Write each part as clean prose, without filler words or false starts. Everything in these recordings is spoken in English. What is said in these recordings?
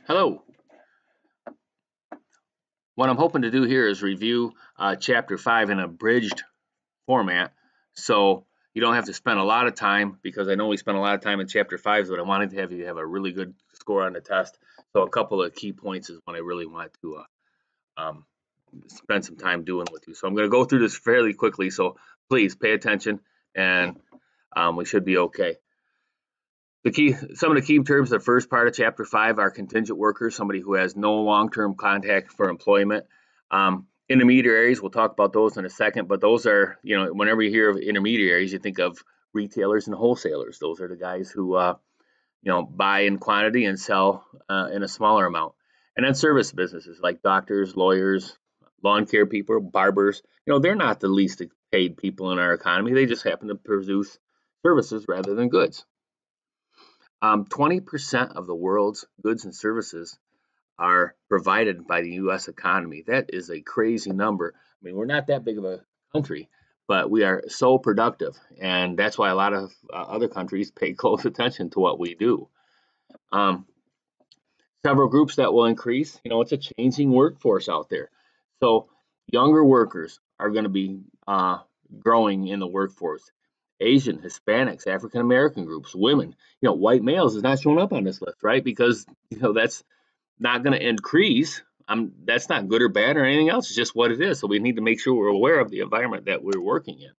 Hello. What I'm hoping to do here is review Chapter 5 in abridged format, so you don't have to spend a lot of time, because I know we spent a lot of time in Chapter 5, but I wanted to have you have a really good score on the test. So a couple of key points is what I really want to um, spend some time doing with you. So I'm going to go through this fairly quickly, so please pay attention, and we should be okay. Some of the key terms of the first part of Chapter 5 are contingent workers, somebody who has no long-term contact for employment. Intermediaries, we'll talk about those in a second, but those are, whenever you hear of intermediaries, you think of retailers and wholesalers. Those are the guys who, buy in quantity and sell in a smaller amount. And then service businesses like doctors, lawyers, lawn care people, barbers, they're not the least paid people in our economy. They just happen to produce services rather than goods. 20% of the world's goods and services are provided by the U.S. economy. That is a crazy number. I mean, we're not that big of a country, but we are so productive, and that's why a lot of other countries pay close attention to what we do. Um, Several groups that will increase. It's a changing workforce out there. So younger workers are going to be growing in the workforce. Asian, Hispanics, African American groups, women, white males is not showing up on this list, right? Because that's not going to increase. That's not good or bad or anything else. It's just what it is. So we need to make sure we're aware of the environment that we're working in.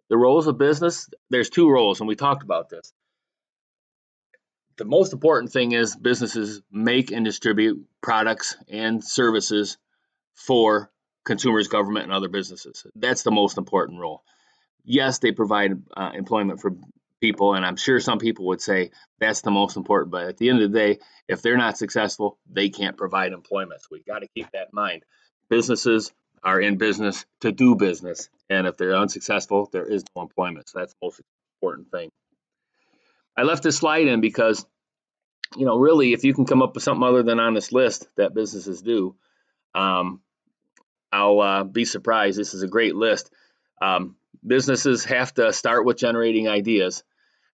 The roles of business, there's two roles, and we talked about this. The most important thing is businesses make and distribute products and services for consumers, government, and other businesses. That's the most important role. Yes, they provide employment for people, and I'm sure some people would say that's the most important. But at the end of the day, if they're not successful, they can't provide employment. So we got to keep that in mind. Businesses are in business to do business, and if they're unsuccessful, there is no employment. So that's the most important thing. I left this slide in because, really, if you can come up with something other than on this list that businesses do, I'll be surprised. This is a great list. Businesses have to start with generating ideas.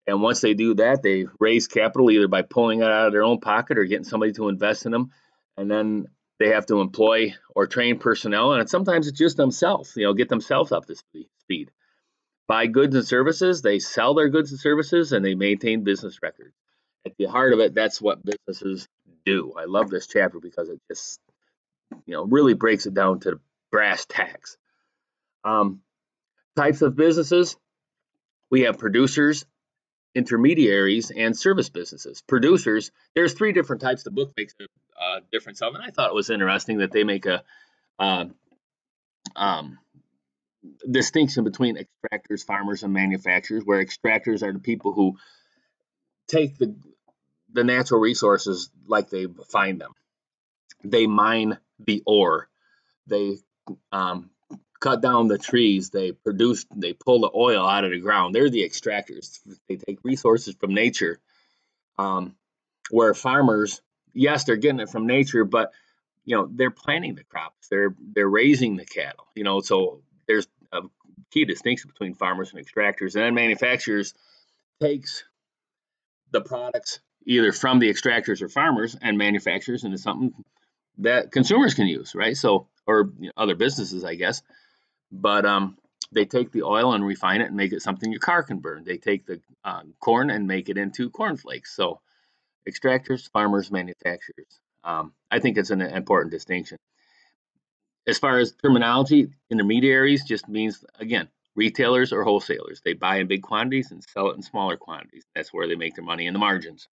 And once they do that, they raise capital either by pulling it out of their own pocket or getting somebody to invest in them. And then they have to employ or train personnel. And sometimes it's just themselves, get themselves up to speed. Buy goods and services, they sell their goods and services, and they maintain business records. At the heart of it, that's what businesses do. I love this chapter because it just, really breaks it down to brass tacks. Types of businesses, we have producers, intermediaries, and service businesses. Producers, there's three different types. The book makes a difference of, and I thought it was interesting that they make a distinction between extractors, farmers, and manufacturers, where extractors are the people who take the natural resources like they find them. They mine the ore. They cut down the trees. They pull the oil out of the ground. They're the extractors. They take resources from nature. Where farmers, yes, they're getting it from nature, but they're planting the crops. They're raising the cattle. So there's a key distinction between farmers and extractors. And then manufacturers takes the products either from the extractors or farmers and manufactures into something that consumers can use, right? So, or other businesses, I guess. But they take the oil and refine it and make it something your car can burn. They take the corn and make it into cornflakes. So extractors, farmers, manufacturers. I think it's an important distinction. As far as terminology, intermediaries just means, again, retailers or wholesalers. They buy in big quantities and sell it in smaller quantities. That's where they make their money in the margins.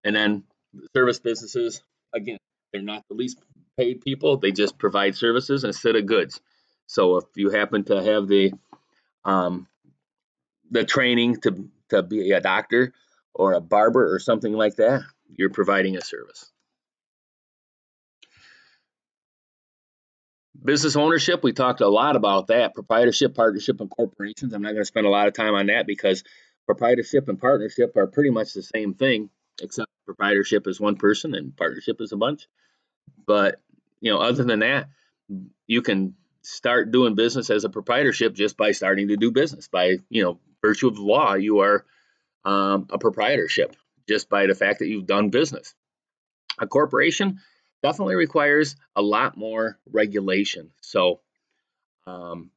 And then service businesses, again, they're not the least paid people. They just provide services instead of goods. So if you happen to have the training to be a doctor or a barber or something like that, you're providing a service. Business ownership, we talked a lot about that. Proprietorship, partnership, and corporations. I'm not going to spend a lot of time on that because proprietorship and partnership are pretty much the same thing, except proprietorship is one person and partnership is a bunch. But, other than that, you can start doing business as a proprietorship just by starting to do business. By, virtue of law, you are a proprietorship just by the fact that you've done business. A corporation definitely requires a lot more regulation. So um,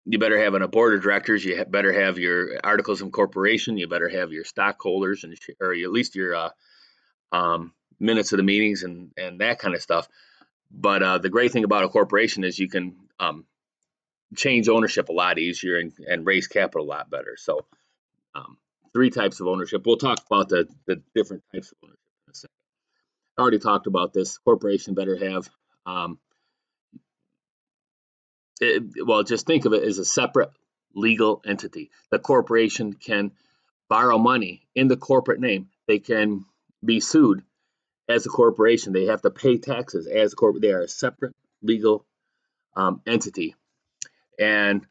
you better have a board of directors. You better have your articles of incorporation. You better have your stockholders and or at least your minutes of the meetings and that kind of stuff. But the great thing about a corporation is you can change ownership a lot easier and raise capital a lot better. So um, three types of ownership. We'll talk about the different types of ownership in a second. I already talked about this. Corporation better have, um, well, just think of it as a separate legal entity. The corporation can borrow money in the corporate name. They can be sued as a corporation. They have to pay taxes as a corporate. They are a separate legal entity. And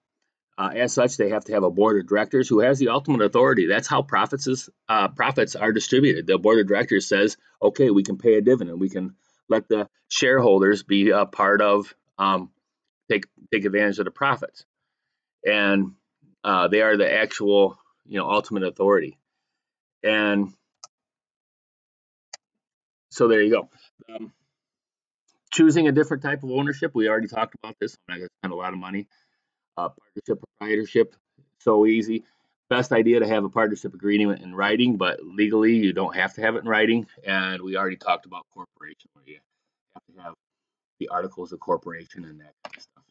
as such, they have to have a board of directors who has the ultimate authority. That's how profits are distributed. The board of directors says, okay, we can pay a dividend. We can let the shareholders be a part of, take advantage of the profits. And they are the actual, ultimate authority. And so there you go. Choosing a different type of ownership, we already talked about this. I'm not going to spend a lot of money. Partnership, proprietorship, so easy. Best idea to have a partnership agreement in writing, but legally you don't have to have it in writing. And we already talked about corporation, where you have to have the articles of corporation and that kind of stuff.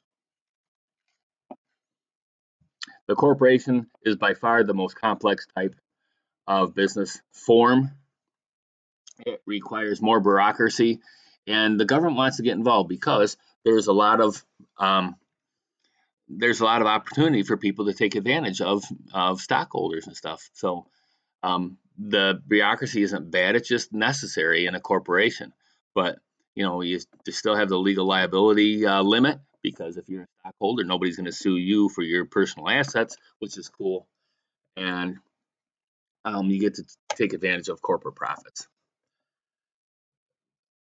The corporation is by far the most complex type of business form. It requires more bureaucracy, and the government wants to get involved because there's a lot of opportunity for people to take advantage of stockholders and stuff. So the bureaucracy isn't bad; it's just necessary in a corporation. But you still have the legal liability limit, because if you're a stockholder, nobody's going to sue you for your personal assets, which is cool, and you get to take advantage of corporate profits.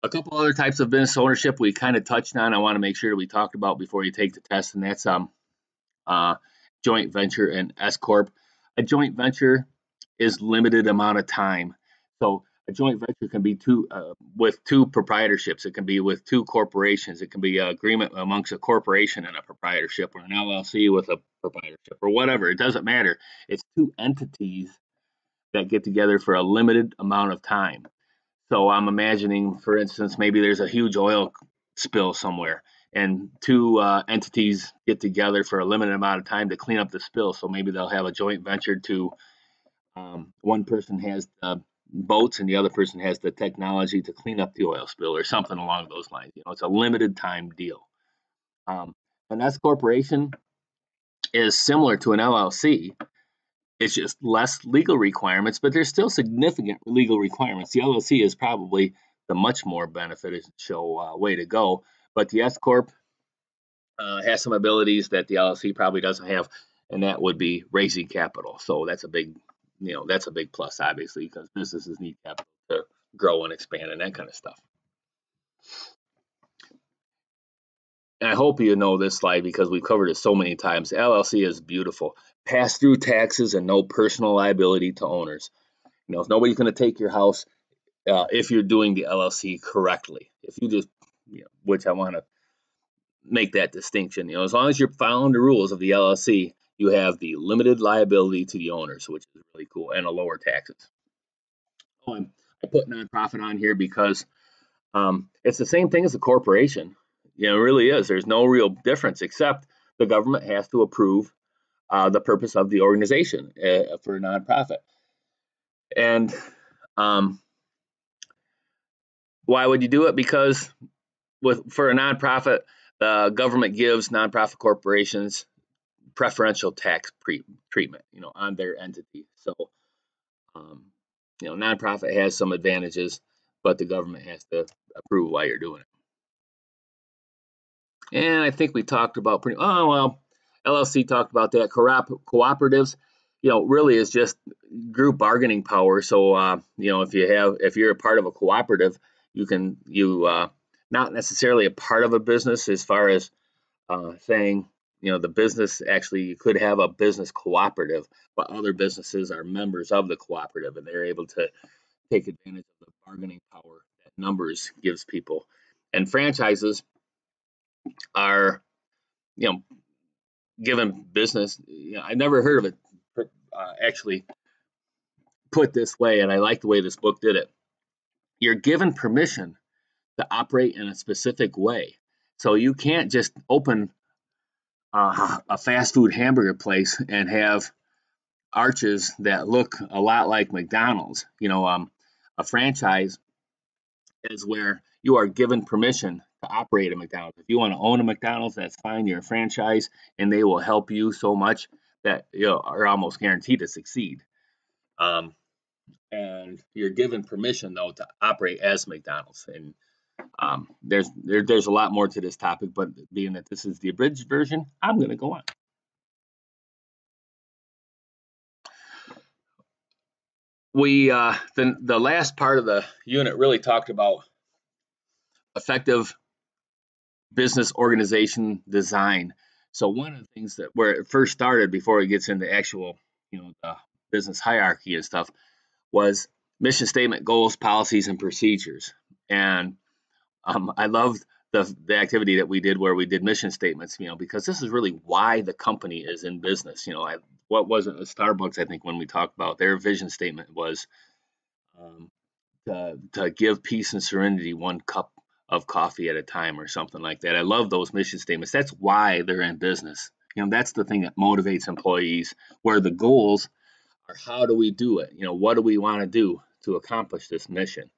A couple other types of business ownership we kind of touched on. I want to make sure we talked about before you take the test, and that's joint venture and S corp. A joint venture is limited amount of time. So a joint venture can be with two proprietorships. It can be with two corporations. It can be an agreement amongst a corporation and a proprietorship, or an LLC with a proprietorship, or whatever. It doesn't matter. It's two entities that get together for a limited amount of time. So I'm imagining, for instance, maybe there's a huge oil spill somewhere, and two entities get together for a limited amount of time to clean up the spill. So maybe they'll have a joint venture to, one person has the boats and the other person has the technology to clean up the oil spill, or something along those lines. It's a limited time deal. An S corporation is similar to an LLC. It's just less legal requirements, but there's still significant legal requirements. The LLC is probably the much more beneficial way to go, but the S corp has some abilities that the LLC probably doesn't have, and that would be raising capital. So that's a big plus, obviously, because businesses need capital to grow and expand and that kind of stuff. And I hope you know this slide because we've covered it so many times. LLC is beautiful. Pass through taxes and no personal liability to owners. Nobody's going to take your house if you're doing the LLC correctly. If you just, which I want to make that distinction. As long as you're following the rules of the LLC, you have the limited liability to the owners, which is really cool, and a lower taxes. I put nonprofit on here because it's the same thing as a corporation. It really is. There's no real difference, except the government has to approve the purpose of the organization for a nonprofit. And why would you do it? Because for a nonprofit, the government gives nonprofit corporations preferential tax treatment, on their entity. So, nonprofit has some advantages, but the government has to approve why you're doing it. And I think we talked about LLC talked about that. Cooperatives, really is just group bargaining power. So, if you're a part of a cooperative, you not necessarily a part of a business as far as saying, the business, actually, you could have a business cooperative, but other businesses are members of the cooperative, and they're able to take advantage of the bargaining power that numbers gives people. And franchises are, given business. I never heard of it actually put this way, and I like the way this book did it. You're given permission to operate in a specific way. So you can't just open a fast food hamburger place and have arches that look a lot like McDonald's. A franchise is where you are given permission to operate a McDonald's. If you want to own a McDonald's, that's fine. You're a franchise, and they will help you so much that you are almost guaranteed to succeed. And you're given permission though to operate as McDonald's. And there's a lot more to this topic, but being that this is the abridged version, I'm going to go on. We the last part of the unit really talked about effective business organization design. So one of the things that where it first started before it gets into actual, the business hierarchy and stuff was mission statement, goals, policies, and procedures. And I loved the activity that we did where we did mission statements, because this is really why the company is in business. What wasn't Starbucks, I think, when we talked about their vision statement was to give peace and serenity one cup of coffee at a time or something like that. I love those mission statements. That's why they're in business. That's the thing that motivates employees, where the goals are how do we do it? What do we want to do to accomplish this mission?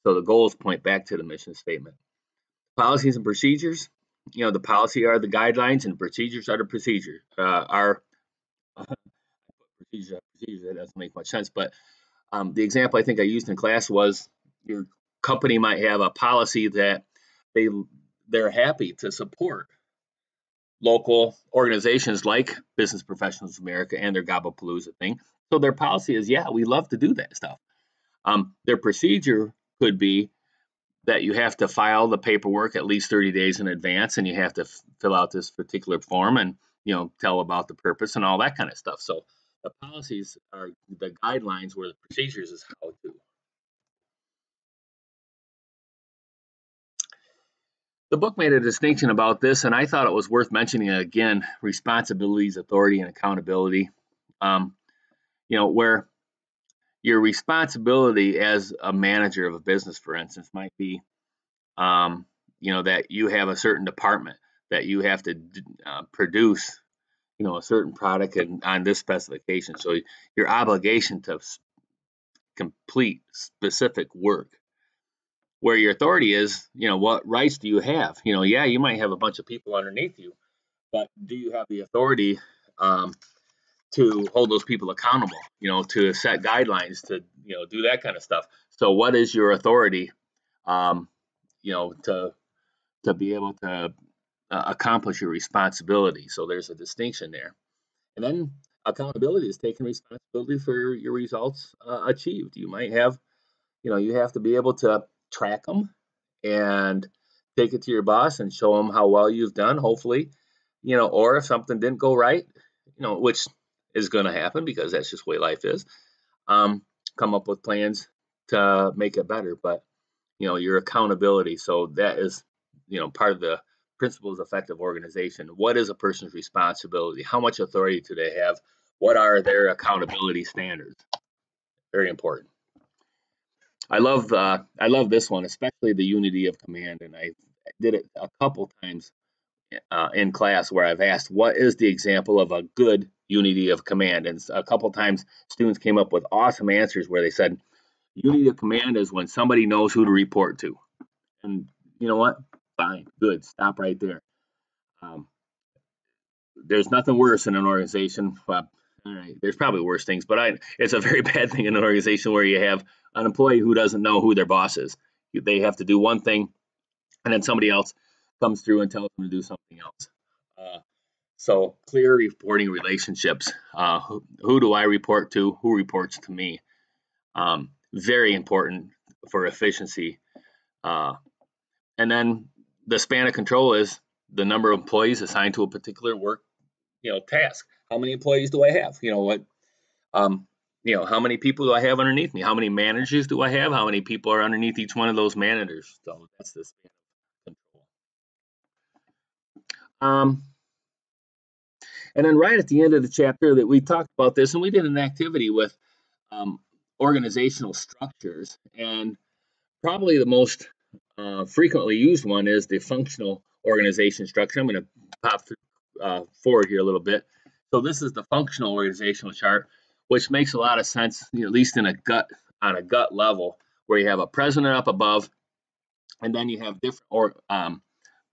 So the goals point back to the mission statement. Policies and procedures, the policy are the guidelines and procedures are the procedure. Procedures, that doesn't make much sense, but the example I think I used in class was your company might have a policy that they're happy to support local organizations like Business Professionals of America and their Gobblapalooza thing. So their policy is, yeah, we love to do that stuff. Their procedure could be that you have to file the paperwork at least 30 days in advance, and you have to fill out this particular form and tell about the purpose and all that kind of stuff. So the policies are the guidelines, where the procedures is how to. The book made a distinction about this, and I thought it was worth mentioning again: responsibilities, authority, and accountability. Where your responsibility as a manager of a business, for instance, might be, that you have a certain department that you have to produce, a certain product and on this specification. So your obligation to complete specific work. Where your authority is, what rights do you have? Yeah, you might have a bunch of people underneath you, but do you have the authority to hold those people accountable, to set guidelines, to, do that kind of stuff? So what is your authority, to be able to accomplish your responsibility? So there's a distinction there. And then accountability is taking responsibility for your results achieved. You might have, you have to be able to track them and take it to your boss and show them how well you've done, hopefully, or if something didn't go right, which is going to happen because that's just the way life is, come up with plans to make it better. But, your accountability. So that is, part of the principles of effective organization. What is a person's responsibility? How much authority do they have? What are their accountability standards? Very important. I love this one, especially the unity of command, and I did it a couple times in class where I've asked, what is the example of a good unity of command? And a couple times students came up with awesome answers where they said, unity of command is when somebody knows who to report to. And you know what? Fine, good, stop right there. There's nothing worse in an organization. All right, there's probably worse things, but it's a very bad thing in an organization where you have an employee who doesn't know who their boss is. They have to do one thing, and then somebody else comes through and tells them to do something else. So clear reporting relationships. Who do I report to? Who reports to me? Very important for efficiency. And then the span of control is the number of employees assigned to a particular work, task. How many employees do I have? You know, how many people do I have underneath me? How many managers do I have? How many people are underneath each one of those managers? So that's the span of control. And then right at the end of the chapter that we talked about this, and we did an activity with um, organizational structures, and probably the most frequently used one is the functional organization structure. I'm going to pop forward here a little bit. So this is the functional organizational chart, which makes a lot of sense, at least in a gut level, where you have a president up above, and then you have different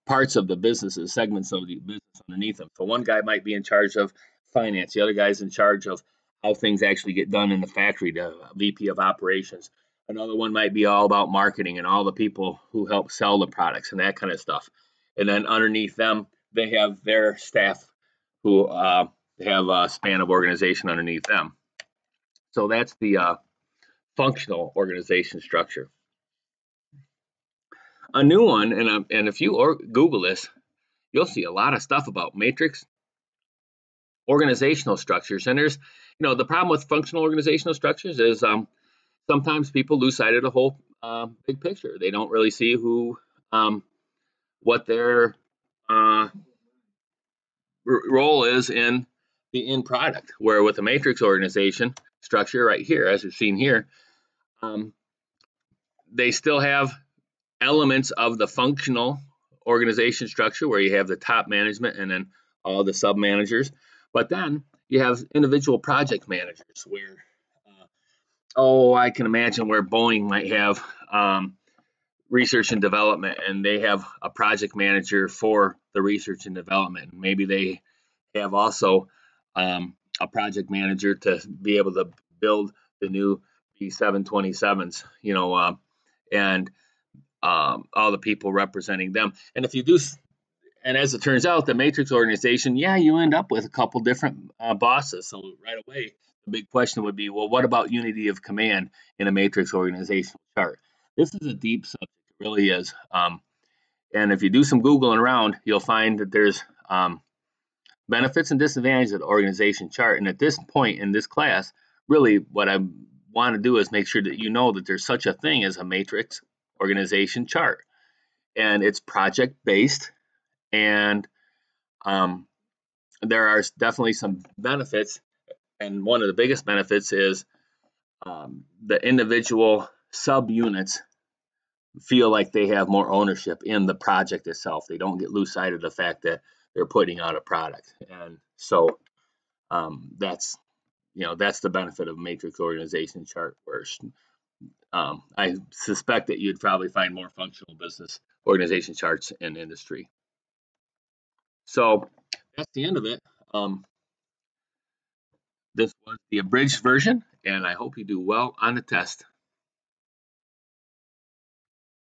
parts of the businesses, segments of the business underneath them. So one guy might be in charge of finance, the other guy's in charge of how things actually get done in the factory, the VP of operations. Another one might be all about marketing and all the people who help sell the products and that kind of stuff. And then underneath them, they have their staff who have a span of organization underneath them. So that's the functional organization structure. A new one, and if you Google this, you'll see a lot of stuff about matrix organizational structures. And there's, the problem with functional organizational structures is sometimes people lose sight of the whole big picture. They don't really see what their role is in the end product. Where with the matrix organization structure right here, as we've seen here, they still have elements of the functional organization structure where you have the top management and then all the sub managers. But then you have individual project managers where, I can imagine where Boeing might have research and development, and they have a project manager for the research and development. Maybe they have also a project manager to be able to build the new B727s, and all the people representing them. And if you do, and as it turns out, the matrix organization, you end up with a couple different bosses. So right away, the big question would be, well, what about unity of command in a matrix organizational chart? This is a deep subject, it really is. And if you do some Googling around, you'll find that there's benefits and disadvantages of the organization chart. And at this point in this class, really what I want to do is make sure that you know that there's such a thing as a matrix organization chart. And it's project based, and there are definitely some benefits. And one of the biggest benefits is the individual subunits feel like they have more ownership in the project itself. They don't lose sight of the fact that they're putting out a product. And so that's the benefit of matrix organization chart. Where I suspect that you'd probably find more functional business organization charts in industry. So that's the end of it. This was the abridged version, and I hope you do well on the test.